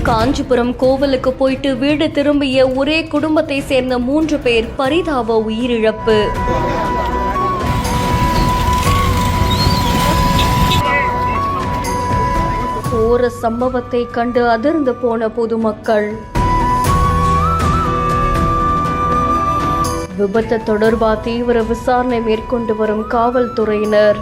காஞ்சிபுரம் கோவிலுக்கு போயிட்டு வீடு திரும்பிய ஒரே குடும்பத்தை சேர்ந்த 3 பேர் பரிதாப உயிரிழப்பு. கோர சம்பவத்தை கண்டு அதிர்ந்து போன பொதுமக்கள். விபத்து தொடர்பாக தீவிர விசாரணை மேற்கொண்டு வரும் காவல்துறையினர்.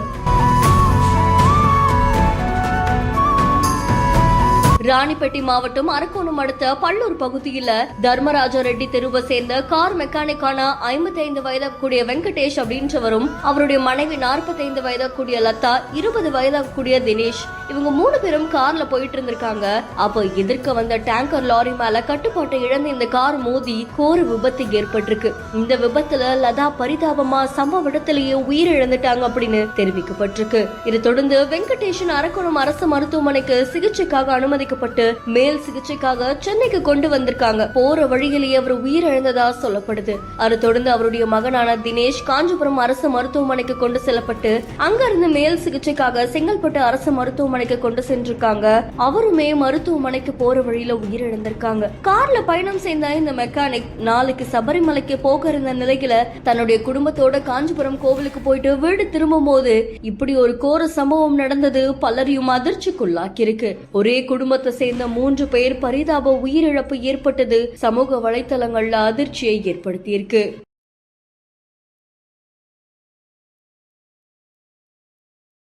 ராணிப்பேட்டை மாவட்டம் அரக்கோணம் அடுத்த பள்ளூர் பகுதியில் தர்மராஜ ரெட்டி தெருவை சேர்ந்த கார் மெக்கானிக்கான 55 வயதாகக்கூடிய வெங்கடேஷ் அப்படின்றவரும் அவருடைய மனைவி 45 வயதாகக்கூடிய லதா 20 வயதாகக்கூடிய தினேஷ் இவங்க 3 பேரும் கார்ல போயிட்டு இருந்திருக்காங்க. அப்போ எதிர்க்க வந்த டேங்கர் லாரி மேல கட்டுப்பாட்டை இழந்து இந்த கார் மோதி கோர விபத்து ஏற்பட்டிருக்கு. இந்த விபத்துல லதா பரிதாபமா சம்பவ இடத்திலேயே உயிரிழந்துட்டாங்க அப்படின்னு தெரிவிக்கப்பட்டிருக்கு. இதை தொடர்ந்து வெங்கடேஷன் அரக்கோணம் அரசு மருத்துவமனைக்கு சிகிச்சைக்காக அனுமதிக்கப்பட்டு மேல் சிகிச்சைக்காக சென்னைக்கு கொண்டு வந்திருக்காங்க. போற வழியிலேயே அவர் உயிரிழந்ததா சொல்லப்படுது. அதை தொடர்ந்து அவருடைய மகனான தினேஷ் காஞ்சிபுரம் அரசு மருத்துவமனைக்கு கொண்டு செல்லப்பட்டு அங்கிருந்து மேல் சிகிச்சைக்காக செங்கல்பட்டு அரசு மருத்துவமனைக்கு கொண்டு சென்றிருக்காங்க. அவருமே மருத்துவமனைக்கு போற வழியில உயிரிழந்திருக்காங்க. கார்ல பயணம் செய்த இந்த மெக்கானிக் நாளைக்கு சபரிமலைக்கு போக இருந்த நிலையில தன்னுடைய குடும்பத்தோட காஞ்சிபுரம் கோவிலுக்கு போயிட்டு வீடு திரும்பும் போது இப்படி ஒரு கோர சம்பவம் நடந்தது பலரையும் அதிர்ச்சிக்குள்ளாக்கி இருக்கு. ஒரே குடும்பத்தை சேர்ந்த 3 பேர் பரிதாப உயிரிழப்பு ஏற்பட்டது சமூக வலைதளங்கள்ல அதிர்ச்சியை ஏற்படுத்தியிருக்கு.